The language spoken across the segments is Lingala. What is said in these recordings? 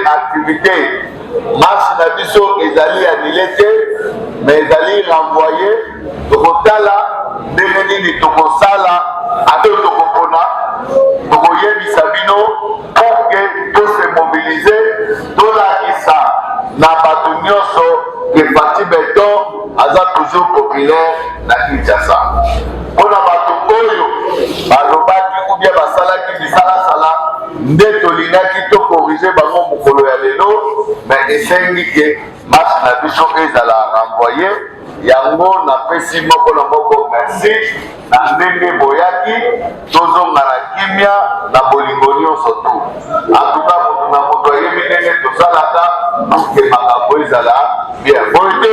activité. Marche Nabiso ezali annulé, mais ezali renvoyé. Tokotala, Beneni Tokosala, Ado Tokopona, Tokoyebi Sabino, pour que tous se mobilisent, tout la Issa, Nabatou Nyonso, que Fatih Beton, Aza toujours populaire, na Kinshasa. Pour Nabatou Oyo, Balobaki ou bien Basalaki, Bisala, nde tolingaki to corriger bango mokolo ya lelo, mais esengi ke marche na biso ezala renvoyé. Yango napesi moko na moko merci na ndenge boyaki tozonga na kimia na bolingo nyonso tu. Atuka moto na moto ayebi ndenge tosalaka pour ke makambo ezala bien. Boyete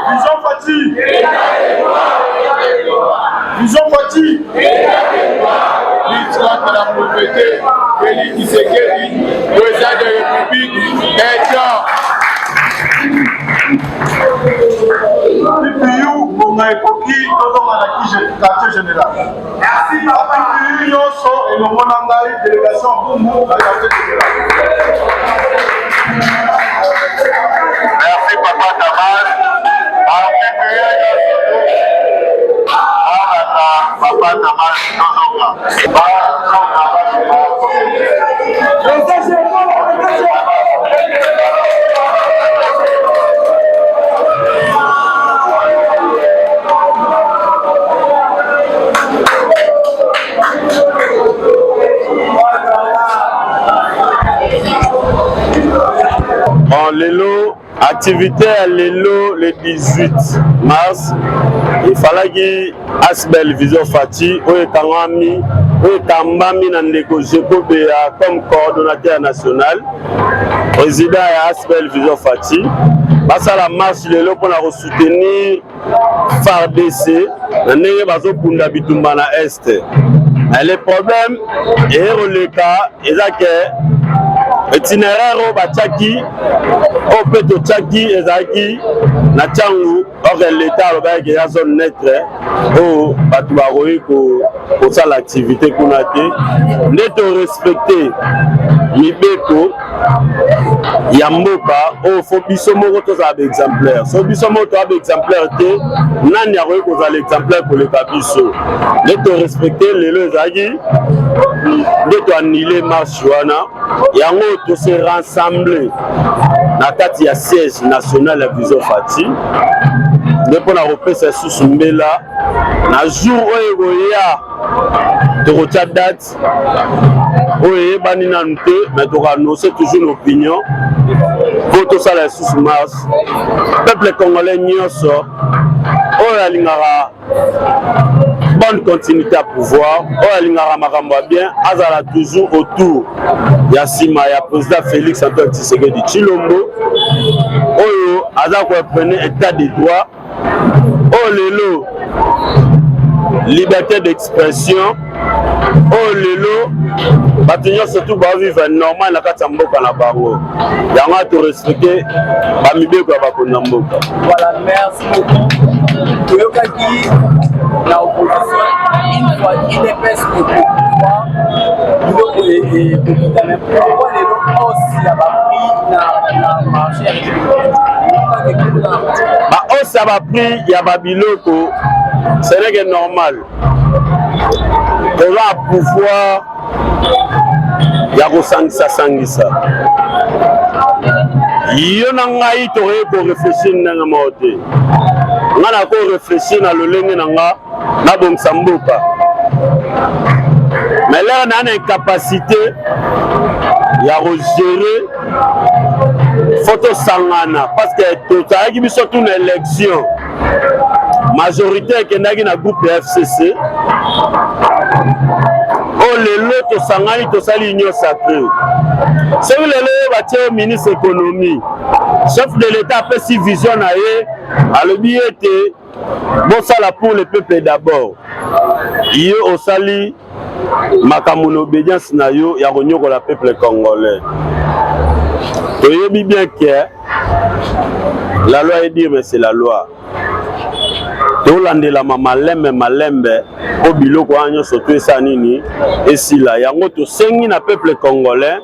Vision Fatih. Vision Fatih. L'histoire de la pauvreté, Félix Tshisekedi, président de la République, État. PPU, on a évoqué dans la quartier général. Merci, papa. PPU, et le Monangaï, délégation Boumou, à la quartier général. Merci, papa Tamas. Papa Tamas, Bon, Lélo, activité à Lélo le 18 mars, il fallait que Asbel Vision Fatih, où est Tangami, où est Tambami Nandeko comme coordonnateur national, président à Asbel Vision Fatih, basa la marche lelo pour la soutenir FARDC na ndenge bazokunda bitumba na este. Le problème est releka ezake itinéraire batiaki au peto tchaki ezaki na changu or l'état alobaki ya zone neutre o batu baroyi ko sala activité kuna te ndeto respecter mibeko ya mboka o fo biso moko tozala ba exemplaire so biso moko toza ba exemplaire te nani akoki kozala exemplaire koleka biso ndeto respecter lelo ezalaki ndeto annule marche wana yango to se rassembler na kati ya siège national ya Vision Fati nde mpona kopesa susu mbela na jour oyo ekoya tokotia date oyo eyebani nanu te mais tokoannonce toujours l'opinion po tosala lisusu marche peuple congolais nyonso oyo alingaka bonne continuité à pouvoir oyo alingaka makambo ya bien azala toujours autour ya nsima ya président Félix Antoine Tshisekedi Tshilombo oyo aza koprene état de droit oyo lelo liberté d'expression oyo lelo bato nyonso tu bavivre normal na kati ya mboka na bango yango atorespecte bamibeko ya bakonzi ya mboka. Voilà, merci beaucoup. Toyokaki la opposition une fois IDPS au pouvoir biloko ekokita me pourquoi lelo osi ya bapris na marché ya baosi ya bapris ya babiloko ce n'est que normal toza pouvoir ya kosangisa yo na ngai tokoki koreflechir ndenge moko te nga na koreflechir na lolenge na nga nabongisa mboka mais lere na na incapacité ya kogérer fo tosangana parce que tozalaki biso tu na élection majorité ekendaki na groupe ya FCC oyo lelo tosangani tosali union sacrée soki lelo batie ministre économie chef de l'état apesi vision na ye alobi ete bosala pour le peuple d'abord ye osali makambo na obédience na yo ya konyokola peuple congolais toyebi bien que la loi est dire mais c'est la loi tolandela malembe po biloko wana nyonso to esa nini esila yango tosengi na peuple congolais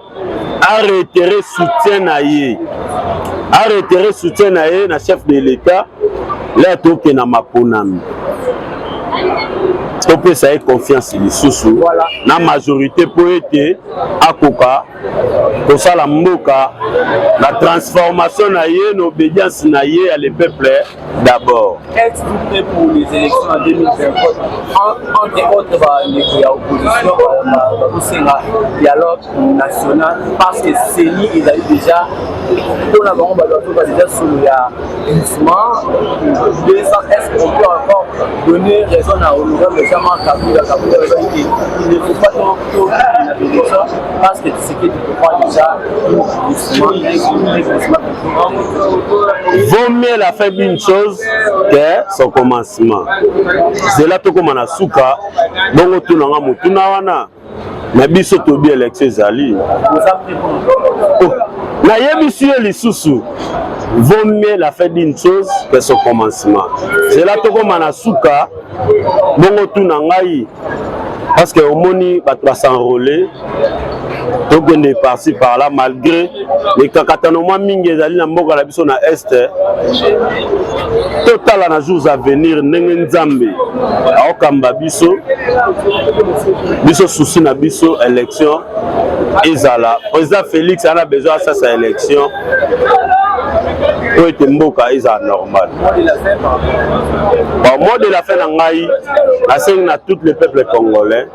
arretere soutien na ye na chef de l'état le toke na maponami topesa ye confiance lisusu na majorité po ete akoka kosala mboka la transformation na ye na obédience na ye à le peuple d'abord. Êtes-vous prêt pour les élections en 2024 entre autres la opposition dialogue national parce que CENI ils avaient déjà on a déjà sur le glissement 200 est-ce qu'on peut encore donner raison à honorable Kabila il ne faut pas trop parce que ce qui est pas déjà vaut mieux la faire une chose que son commencement. C'est là tout comme on a souka donc tout n'anga mutuna wana mais biso to bi élection zali na yebisu lisusu vaut mieux la faire d'une chose que son commencement. C'est là tout comme on a souka bongo tout nangai parce que au moni va s'enrôler donc on est parti par là malgré les kakatano moi mingi ezali na mboka na biso na est total na jours à venir ndenge nzambe aokamba biso souci na biso élection ezala président Félix a besoin de sa élection pour être mboka ezala normal. Bon, mot de la fin nangai na na tout le peuple congolais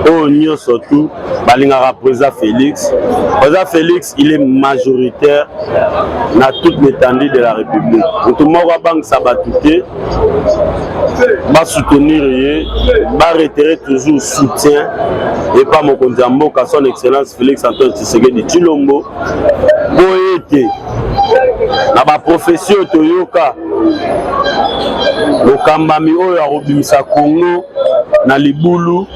au union surtout balingara président Félix. Président Félix il est majoritaire dans toute l'étendue de la République. Tout moko banque sabatouté va soutenir va retirer toujours soutien et pas mon konzambo son excellence Félix Antoine Tshisekedi Tshilombo. ete na baprofesio toyoka lokambami oyo akobimisa Congo na libulu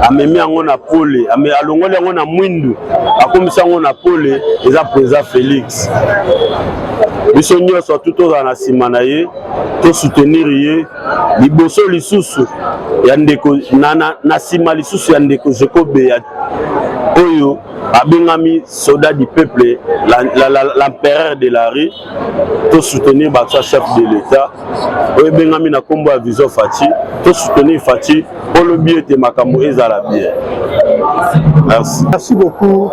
amemi yango na pole alongoli yango na mwindu akomisa yango na pole eza président Félix. Biso nyonso tozala na nsima na ye tosoutenir ye liboso lisusu ya ndeko na nsima lisusu ya ndeko Jacob oyo abengami soldat du peuple, l'empereur de la rue, to soutenir le chef de l'État. Oyo bengami na kombo ya Vision Fati, to soutenir Fati pour le bien de makambo ezala bien. Merci. Merci beaucoup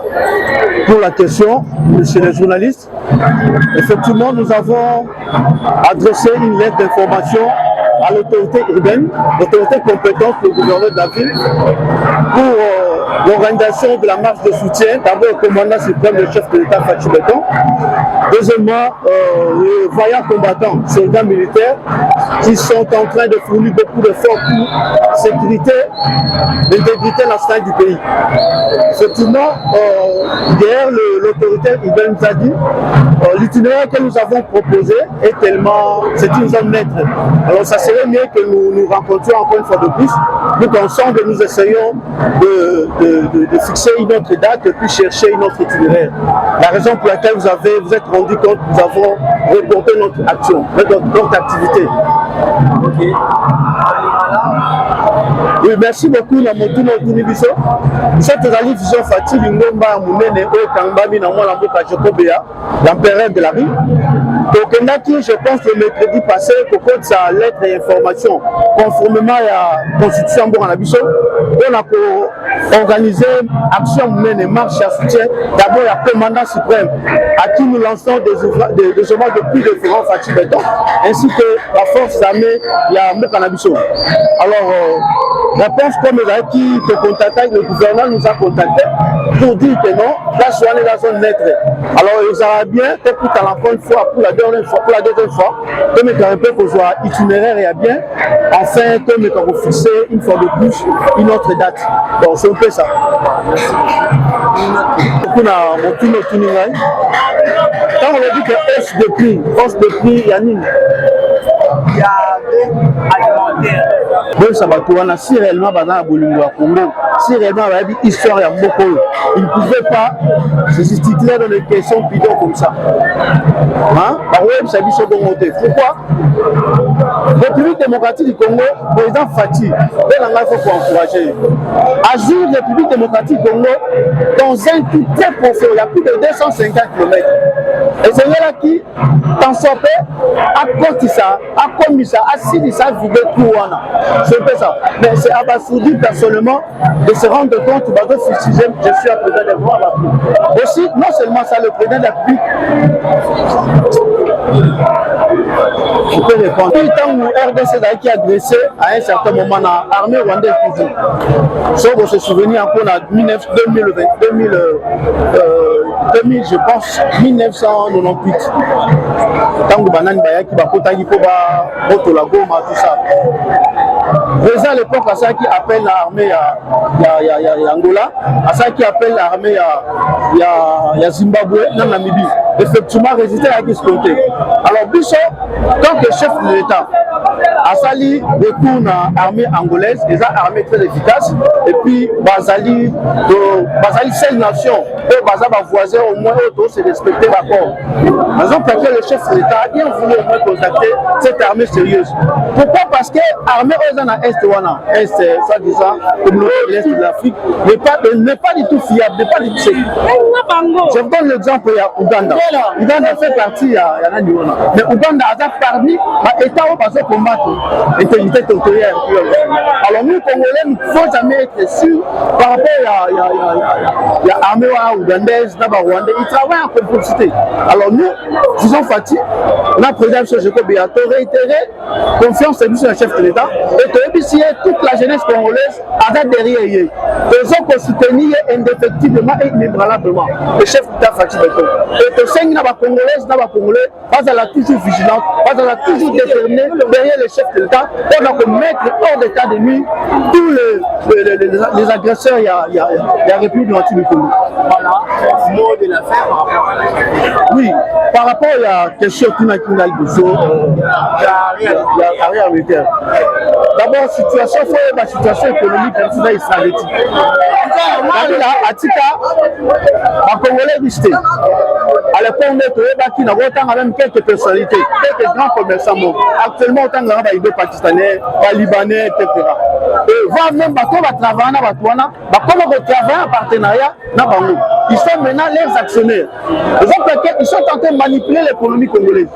pour la question, monsieur le journaliste. Effectivement, nous avons adressé une lettre d'information à l'autorité urbaine, l'autorité compétente, le gouverneur de la ville, pour l'organisation de la marche de soutien, d'abord au commandant suprême, le chef de l'État Fatou Béton, deuxièmement, les vaillants combattants, soldats militaires, qui sont en train de fournir beaucoup d'efforts pour sécurité, l'intégrité nationale du pays. Effectivement, hier, l'autorité urbaine nous a dit, l'itinéraire que nous avons proposé est tellement, c'est une zone neutre. Alors ça serait mieux que nous nous rencontrions encore une fois de plus, pour qu'ensemble nous essayons de fixer une autre date et puis chercher une autre itinéraire. La raison pour laquelle vous êtes rendu compte que nous avons reporté notre action, notre activité. Okay. Oui, merci beaucoup. Nous sommes Vision Fati, l'empereur de la rue. Donc, je pense le mercredi passé, pour sa lettre d'information, conformément à la Constitution de Abisso, on a organisé action menée marche à soutien. D'abord, la commandant suprême, à qui nous lançons des hommages de plus de Florent Fati Béton, ainsi que la force armée, il y a Mokanabisso. Alors, la réponse comme qui te contactait, le gouvernement nous a contacté pour dire que non, là, soit dans la zone neutre. Alors, ils auraient bien, peut-être à l'enfant une fois, pour la deuxième fois, que mes caractères pour jouer itinéraire et à bien, enfin, que mes caractères fixer une fois de plus une autre date. Donc, c'est un peu ça. Quand on a dit que hausse de prix, Yannick, il y a alimentaire. Donc ça va tourner si réellement dans la Bolivie Congo, si réellement il y a une histoire à Moko, ils ne pouvaient pas se substituer dans des questions bidons comme ça. Hein? Pourquoi? La République démocratique du Congo, le président Fati, il faut encourager. À jour, la République démocratique du Congo, dans un tout très profond, il y a plus de 250 km. Et c'est là qui, dans son pays, a compté ça, a commis ça, a signé ça, vidé tout. C'est un peu ça. Mais c'est abasourdi personnellement de se rendre compte que je suis un président de la République. Aussi, non seulement ça, le président de la République, je peux répondre. Tout le temps où RDC qui a agressé à un certain moment l'armée rwandaise toujours. Sauf pour se souvenir encore en 2000, je pense, 1998. Tant que Banane Bayaki, Bakotagi Koba, Otolagoma, tout ça. Président à l'époque, à ça qui appelle l'armée à Angola, à ça qui appelle l'armée à Zimbabwe, dans Namibie. Effectivement, résister à qui se compter. Alors, Bissot, tant que chef de l'État, a sali retourne à l'armée angolaise, des armées très efficaces, et puis Bazali, seule nation, et Bazali voisin au moins auto se respecter l'accord. Raison pour laquelle le chef de l'État a bien voulu au moins contacter cette armée sérieuse. Pourquoi? Parce que l'armée Est, soi-disant, communauté de l'Est de l'Afrique, n'est pas du tout fiable, n'est pas du tout sécure. Je vous donne l'exemple, il y a Ouganda. Ouganda fait partie, il y a Naniwana. Mais Ouganda a parmi l'État où on combattre l'intégrité territoriale. Alors nous, Congolais, nous ne pouvons jamais être sûrs par rapport à l'armée ougandaise, Rwandais. Ils travaillent en complicité. Alors nous, disons Fati, on a président M. Jacob Béato réitéré confiance sur le chef de l'État et toute la jeunesse congolaise a derrière eux. Ils ont soutenu indéfectiblement et inébranlablement le chef d'État Fati Béton. Et que ces Congolaises, Congolais, pas à la toujours vigilante, pas à la toujours déterminée, derrière le chef de l'État, on a que mettre hors d'état de nuit tous les agresseurs. Il y a République du Congo. Voilà, mot de l'affaire par rapport à la... Oui, par rapport à la question qui m'a dit, l'arrière militaire. D'abord, situation économique et stratégique. À Tika, ma Congolais visité. À l'époque, on a même quelques personnalités, quelques grands commerçants. Actuellement, on a des Pakistanais, des Libanais, etc. Et va même travailler en partenariat. Ils sont maintenant leurs actionnaires. Ils sont en train de manipuler l'économie congolaise.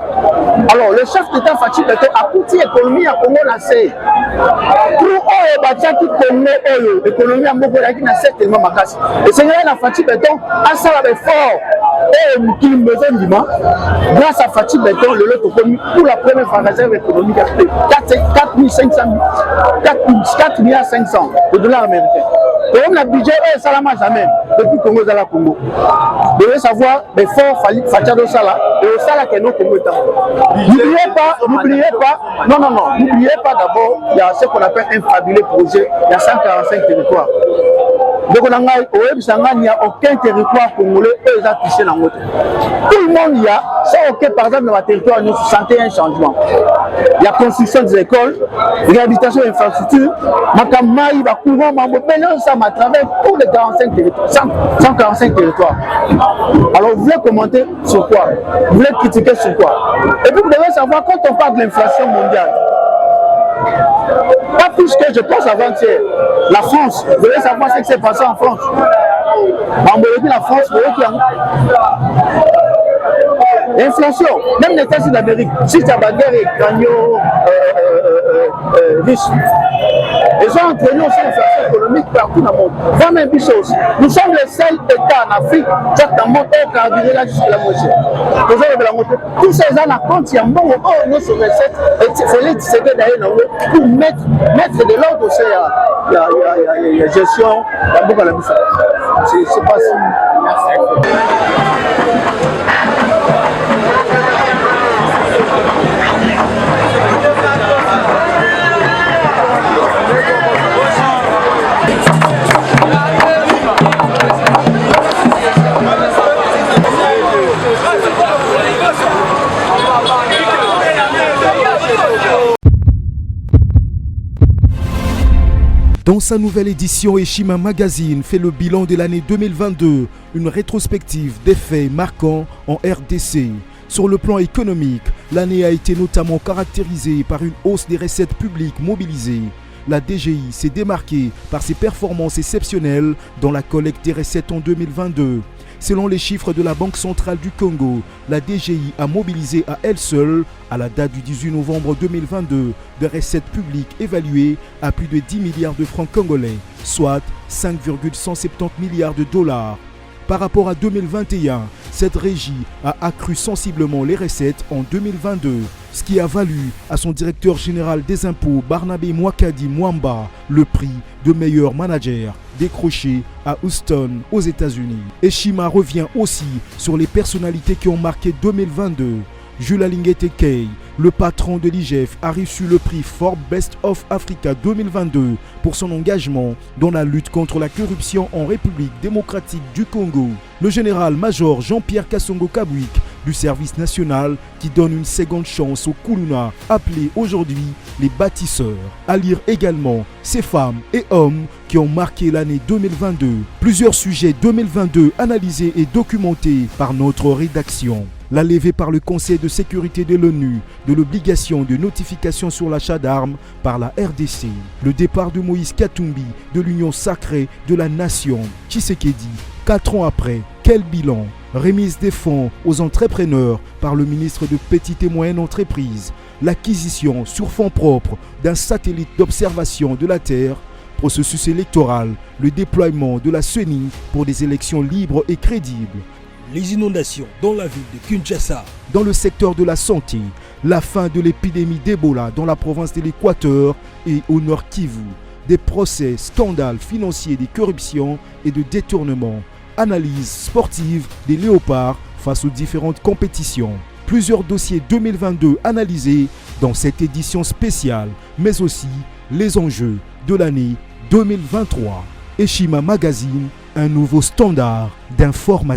Alors, le chef d'État Fachi Beton a coûté l'économie à Congo nassé. Pour l'économie à Mogo qui n'a certainement ma casse. Et c'est là que Fachi Beton a ça fort. Et qui me donne grâce à Fachi Beton, le lot pour la première fois réserve économique a fait 4 500 de dollars américains. Et comme le budget est salama jamais depuis Congo à la Congo. Vous devez savoir l'effort Fachado Sala et au Sala que nous Congo est. N'oubliez pas d'abord, il y a ce qu'on appelle un fabuleux projet, il y a 145 territoires. Donc il n'y a aucun territoire congolais qui est touché dans l'autre. Tout le monde y a, c'est ok par exemple dans le territoire, nous sentons un changement. Il y a construction des écoles, réhabilitation des infrastructures, Makamaï, Bakourou, Mambo, ça à travers tous les 145 territoires. Alors vous voulez commenter sur quoi? Vous voulez critiquer sur quoi? Et puis vous devez savoir, quand on parle de l'inflation mondiale, pas plus que je pense avant-hier. La France, vous devez savoir ce qui s'est passé en France. La France, vous voyez qu'il y a l'inflation, même les États-Unis d'Amérique, si ça va guerre et gagnon riche. Ils ont entraîné aussi l'inflation économique partout dans le monde. Va même plus chose. Nous sommes les seuls États en Afrique qui ont monté au carburant là jusqu'à la moitié. Tous ces ans, quand il y a un bon nous sur recette, il faut les disséquer d'ailleurs pour mettre de l'ordre aussi il y a gestion, il y a beaucoup. C'est pas si. Merci. Dans sa nouvelle édition, Eshima Magazine fait le bilan de l'année 2022, une rétrospective des faits marquants en RDC. Sur le plan économique, l'année a été notamment caractérisée par une hausse des recettes publiques mobilisées. La DGI s'est démarquée par ses performances exceptionnelles dans la collecte des recettes en 2022. Selon les chiffres de la Banque centrale du Congo, la DGI a mobilisé à elle seule, à la date du 18 novembre 2022, des recettes publiques évaluées à plus de 10 milliards de francs congolais, soit 5,170 milliards de dollars. Par rapport à 2021, cette régie a accru sensiblement les recettes en 2022, ce qui a valu à son directeur général des impôts Barnabé Mwakadi Mwamba le prix de meilleur manager décroché à Houston aux États-Unis. Eshima revient aussi sur les personnalités qui ont marqué 2022. Jules Alingete Kay, le patron de l'IGF, a reçu le prix Forbes Best of Africa 2022 pour son engagement dans la lutte contre la corruption en République démocratique du Congo. Le général-major Jean-Pierre Kassongo Kabwik du service national qui donne une seconde chance aux Kuluna, appelés aujourd'hui les bâtisseurs. À lire également ces femmes et hommes qui ont marqué l'année 2022. Plusieurs sujets 2022 analysés et documentés par notre rédaction. La levée par le Conseil de sécurité de l'ONU de l'obligation de notification sur l'achat d'armes par la RDC. Le départ de Moïse Katumbi de l'Union sacrée de la nation. Tshisekedi, 4 ans après, quel bilan? Remise des fonds aux entrepreneurs par le ministre de Petites et Moyennes Entreprises. L'acquisition sur fonds propres d'un satellite d'observation de la Terre. Processus électoral, le déploiement de la CENI pour des élections libres et crédibles. Les inondations dans la ville de Kinshasa. Dans le secteur de la santé, la fin de l'épidémie d'Ebola dans la province de l'Équateur et au Nord Kivu. Des procès, scandales financiers, de corruption et de détournement. Analyse sportive des léopards face aux différentes compétitions. Plusieurs dossiers 2022 analysés dans cette édition spéciale, mais aussi les enjeux de l'année 2023. Eshima Magazine, un nouveau standard d'information.